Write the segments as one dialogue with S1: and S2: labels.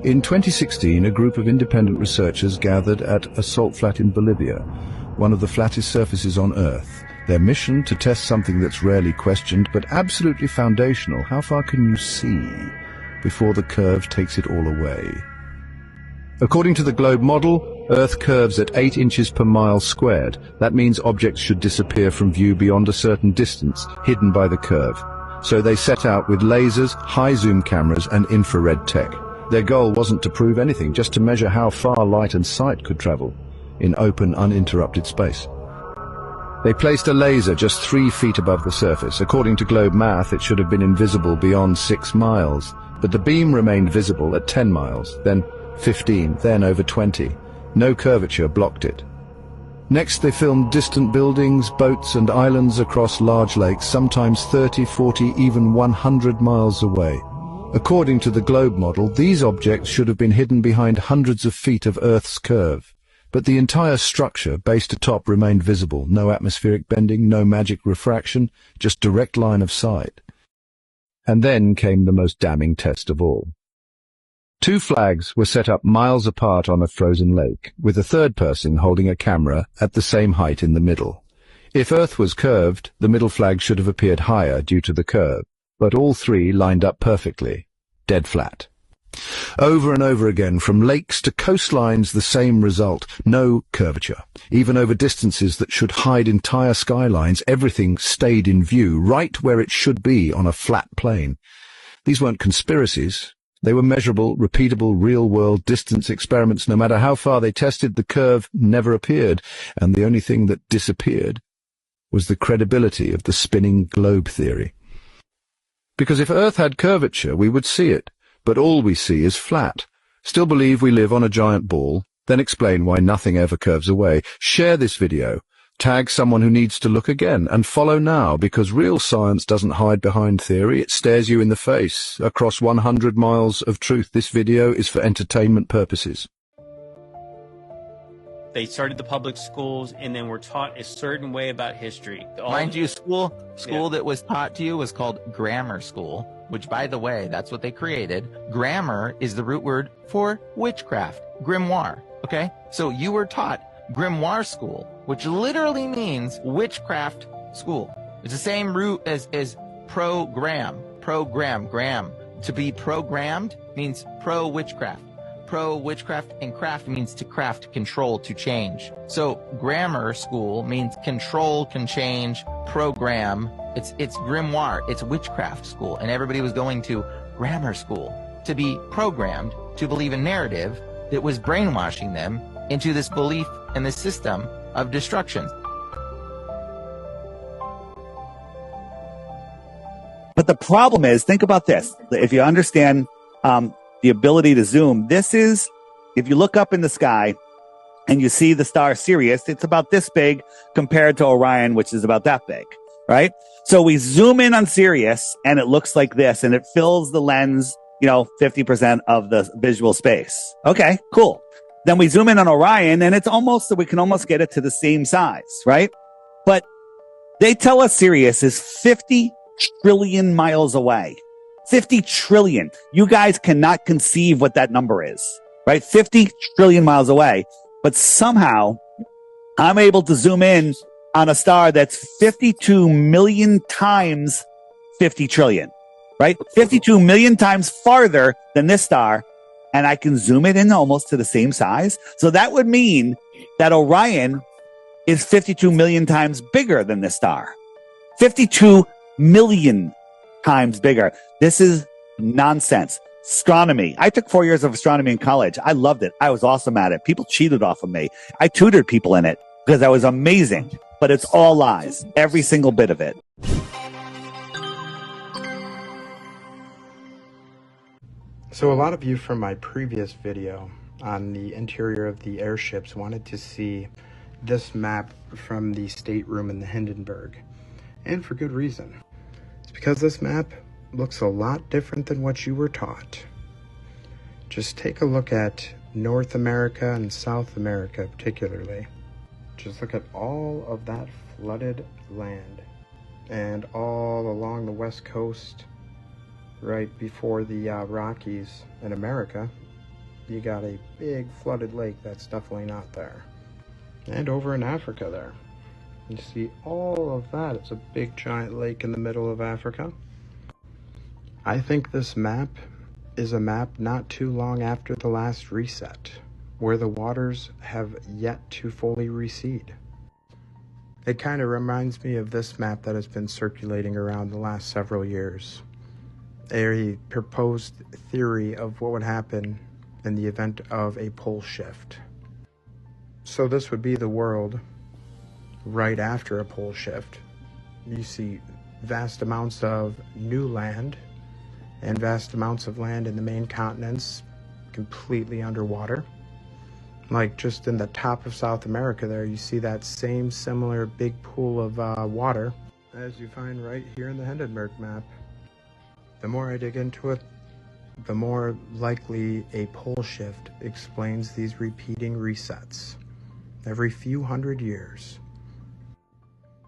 S1: In 2016, a group of independent researchers gathered at a salt flat in Bolivia, one of the flattest surfaces on Earth. Their mission, to test something that's rarely questioned, but absolutely foundational. How far can you see before the curve takes it all away? According to the globe model, Earth curves at 8 inches per mile squared. That means objects should disappear from view beyond a certain distance, hidden by the curve. So they set out with lasers, high-zoom cameras, and infrared tech. Their goal wasn't to prove anything, just to measure how far light and sight could travel in open, uninterrupted space. They placed a laser just 3 feet above the surface. According to globe math, it should have been invisible beyond 6 miles, but the beam remained visible at 10 miles, then 15, then over 20. No curvature blocked it. Next, they filmed distant buildings, boats, and islands across large lakes, sometimes 30, 40, even 100 miles away. According to the globe model, these objects should have been hidden behind hundreds of feet of Earth's curve. But the entire structure, base to top, remained visible. No atmospheric bending, no magic refraction, just direct line of sight. And then came the most damning test of all. 2 flags were set up miles apart on a frozen lake, with a third person holding a camera at the same height in the middle. If Earth was curved, the middle flag should have appeared higher due to the curve, but all 3 lined up perfectly, dead flat. Over and over again, from lakes to coastlines, the same result. No curvature. Even over distances that should hide entire skylines, everything stayed in view, right where it should be on a flat plane. These weren't conspiracies. They were measurable, repeatable, real-world distance experiments. No matter how far they tested, the curve never appeared, and the only thing that disappeared was the credibility of the spinning globe theory. Because if Earth had curvature, we would see it. But all we see is flat. Still believe we live on a giant ball? Then explain why nothing ever curves away. Share this video. Tag someone who needs to look again, and follow now, because real science doesn't hide behind theory. It stares you in the face. Across 100 miles of truth, this video is for entertainment purposes.
S2: They started the public schools and then were taught a certain way about history.
S3: Mind you, school that was taught to you was called grammar school, which, by the way, that's what they created. Grammar is the root word for witchcraft, grimoire, okay? So you were taught grimoire school, which literally means witchcraft school. It's the same root as program. To be programmed means pro-witchcraft. Pro-witchcraft, and craft means to craft, control, to change. So grammar school means control, can change, program. It's grimoire, it's witchcraft school. And everybody was going to grammar school to be programmed to believe a narrative that was brainwashing them into this belief in this system of destruction.
S4: But the problem is, think about this. If you understand the ability to zoom, this is, if you look up in the sky and you see the star Sirius, it's about this big compared to Orion, which is about that big, right? So we zoom in on Sirius and it looks like this, and it fills the lens, 50% of the visual space. Okay, cool. Then we zoom in on Orion and it's almost, so we can almost get it to the same size, right? But they tell us Sirius is 50 trillion miles away. 50 trillion. You guys cannot conceive what that number is, right? 50 trillion miles away. But somehow I'm able to zoom in on a star that's 52 million times 50 trillion, right? 52 million times farther than this star. And I can zoom it in almost to the same size. So that would mean that Orion is 52 million times bigger than this star. 52 million times bigger. This is nonsense. Astronomy. I took 4 years of astronomy in college. I loved it. I was awesome at it. People cheated off of me. I tutored people in it because I was amazing, but it's all lies. Every single bit of it.
S5: So a lot of you from my previous video on the interior of the airships wanted to see this map from the stateroom in the Hindenburg, and for good reason. It's because this map looks a lot different than what you were taught. Just take a look at North America and South America particularly. Just look at all of that flooded land, and all along the west coast, right before the Rockies in America, you got a big flooded lake that's definitely not there. And over in Africa there, you see all of that. It's a big giant lake in the middle of Africa. I think this map is a map not too long after the last reset, where the waters have yet to fully recede. It kind of reminds me of this map that has been circulating around the last several years. A proposed theory of what would happen in the event of a pole shift. So this would be the world right after a pole shift. You see vast amounts of new land and vast amounts of land in the main continents completely underwater. Like just in the top of South America there, you see that same similar big pool of water as you find right here in the Hindenburg map. The more I dig into it, the more likely a pole shift explains these repeating resets every few hundred years.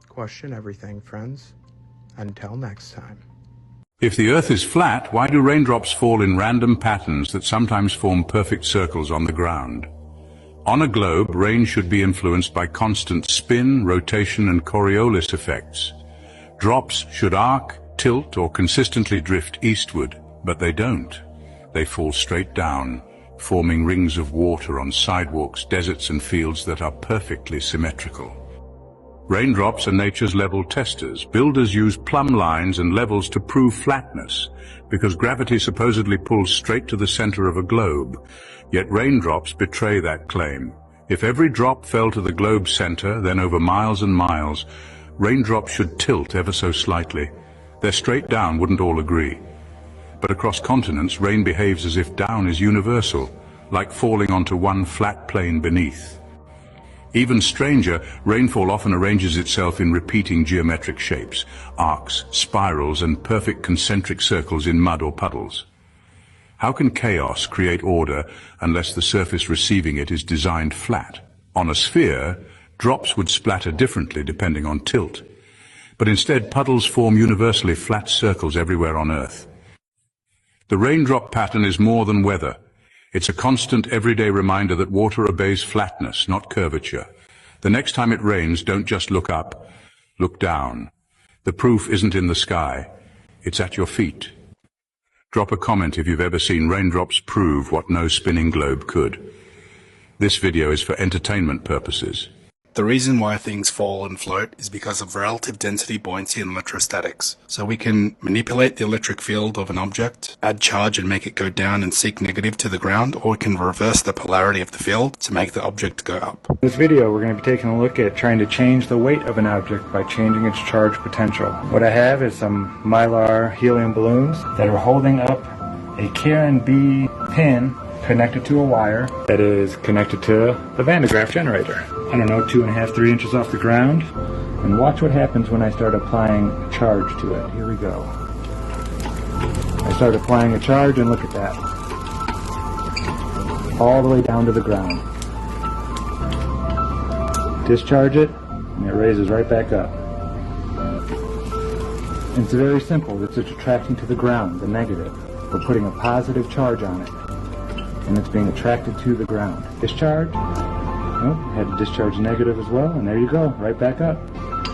S5: Question everything, friends. Until next time.
S1: If the Earth is flat, why do raindrops fall in random patterns that sometimes form perfect circles on the ground? On a globe, rain should be influenced by constant spin, rotation, and Coriolis effects. Drops should arc, tilt, or consistently drift eastward, but they don't. They fall straight down, forming rings of water on sidewalks, deserts, and fields that are perfectly symmetrical. Raindrops are nature's level testers. Builders use plumb lines and levels to prove flatness, because gravity supposedly pulls straight to the center of a globe. Yet raindrops betray that claim. If every drop fell to the globe's center, then over miles and miles, raindrops should tilt ever so slightly. Their straight down wouldn't all agree. But across continents, rain behaves as if down is universal, like falling onto one flat plane beneath. Even stranger, rainfall often arranges itself in repeating geometric shapes, arcs, spirals, and perfect concentric circles in mud or puddles. How can chaos create order unless the surface receiving it is designed flat? On a sphere, drops would splatter differently depending on tilt. But instead, puddles form universally flat circles everywhere on Earth. The raindrop pattern is more than weather. It's a constant, everyday reminder that water obeys flatness, not curvature. The next time it rains, don't just look up, look down. The proof isn't in the sky, it's at your feet. Drop a comment if you've ever seen raindrops prove what no spinning globe could. This video is for entertainment purposes.
S6: The reason why things fall and float is because of relative density, buoyancy, and electrostatics. So we can manipulate the electric field of an object, add charge and make it go down and seek negative to the ground, or we can reverse the polarity of the field to make the object go up.
S7: In this video, we're going to be taking a look at trying to change the weight of an object by changing its charge potential. What I have is some Mylar helium balloons that are holding up a Karen B pin connected to a wire that is connected to the Van de Graaff generator. I don't know, 2.5, 3 inches off the ground. And watch what happens when I start applying a charge to it. Here we go. I start applying a charge and look at that. All the way down to the ground. Discharge it and it raises right back up. It's very simple. It's attracting to the ground, the negative. We're putting a positive charge on it. And it's being attracted to the ground. Discharge. Nope, had to discharge negative as well, and there you go, right back up.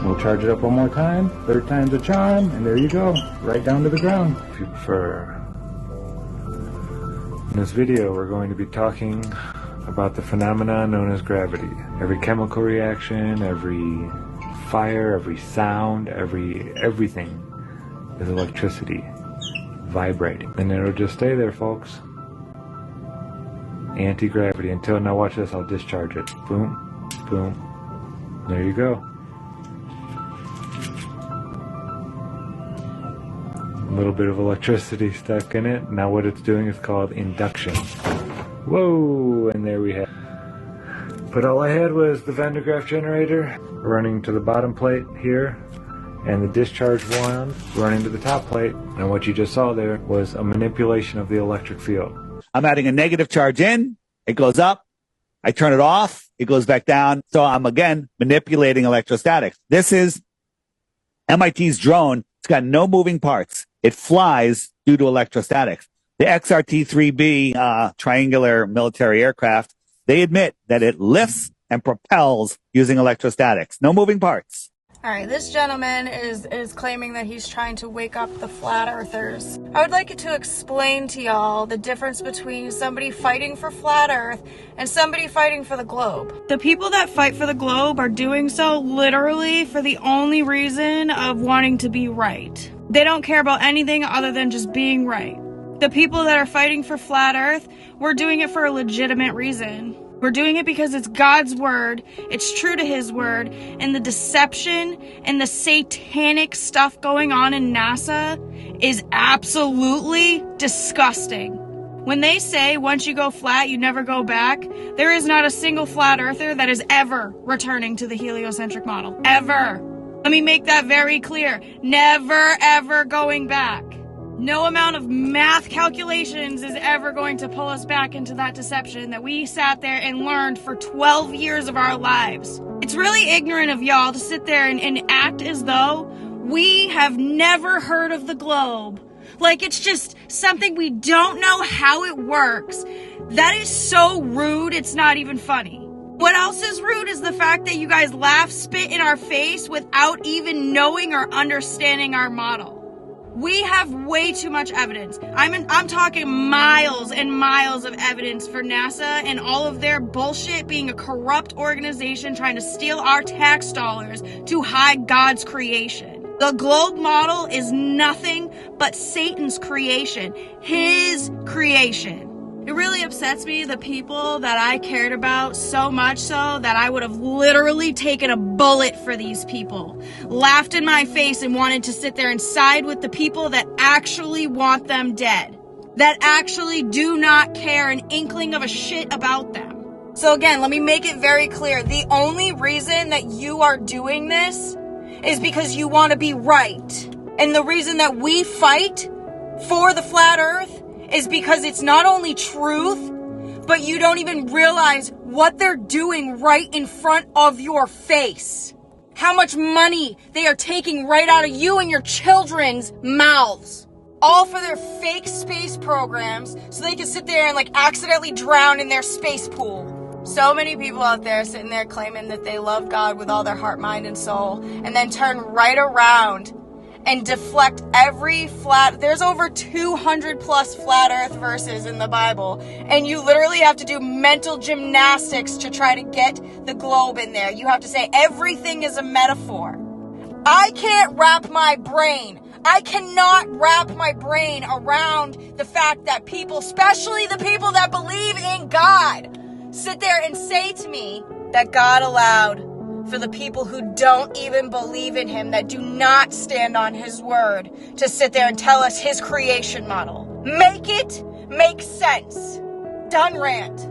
S7: We'll charge it up one more time, third time's a charm, and there you go, right down to the ground, if you prefer. In this video, we're going to be talking about the phenomenon known as gravity. Every chemical reaction, every fire, every sound, everything is electricity vibrating. And it'll just stay there, folks. Anti-gravity until, now watch this, I'll discharge it. Boom, boom. There you go. A little bit of electricity stuck in it. Now what it's doing is called induction. Whoa, and there we have. But all I had was the Van de Graaff generator running to the bottom plate here, and the discharge one running to the top plate. And what you just saw there was a manipulation of the electric field.
S4: I'm adding a negative charge in, it goes up. I turn it off, it goes back down. So I'm again manipulating electrostatics. This is MIT's drone. It's got no moving parts. It flies due to electrostatics. The XRT-3B triangular military aircraft, they admit that it lifts and propels using electrostatics. No moving parts.
S8: All right, this gentleman is claiming that he's trying to wake up the flat earthers. I would like to explain to y'all the difference between somebody fighting for flat earth and somebody fighting for the globe. The people that fight for the globe are doing so literally for the only reason of wanting to be right. They don't care about anything other than just being right. The people that are fighting for flat earth, we're doing it for a legitimate reason. We're doing it because it's God's word, it's true to his word, and the deception and the satanic stuff going on in NASA is absolutely disgusting. When they say once you go flat, you never go back, there is not a single flat earther that is ever returning to the heliocentric model. Ever. Let me make that very clear. Never, ever going back. No amount of math calculations is ever going to pull us back into that deception that we sat there and learned for 12 years of our lives. It's really ignorant of y'all to sit there and act as though we have never heard of the globe. Like it's just something we don't know how it works. That is so rude, it's not even funny. What else is rude is the fact that you guys laugh, spit in our face without even knowing or understanding our model. We have way too much evidence. I'm talking miles and miles of evidence for NASA and all of their bullshit being a corrupt organization trying to steal our tax dollars to hide God's creation. The globe model is nothing but Satan's creation, his creation. It really upsets me, the people that I cared about so much so that I would have literally taken a bullet for these people, laughed in my face and wanted to sit there and side with the people that actually want them dead, that actually do not care an inkling of a shit about them. So again, let me make it very clear. The only reason that you are doing this is because you want to be right. And the reason that we fight for the flat earth is because it's not only truth, but you don't even realize what they're doing right in front of your face. How much money they are taking right out of you and your children's mouths. All for their fake space programs so they can sit there and accidentally drown in their space pool. So many people out there sitting there claiming that they love God with all their heart, mind, and soul, and then turn right around and deflect every there's over 200 plus flat earth verses in the Bible, and you literally have to do mental gymnastics to try to get the globe in there. You have to say everything is a metaphor. I cannot wrap my brain around the fact that people, especially the people that believe in God, sit there and say to me that God allowed for the people who don't even believe in him, that do not stand on his word, to sit there and tell us his creation model. Make it make sense. Done rant.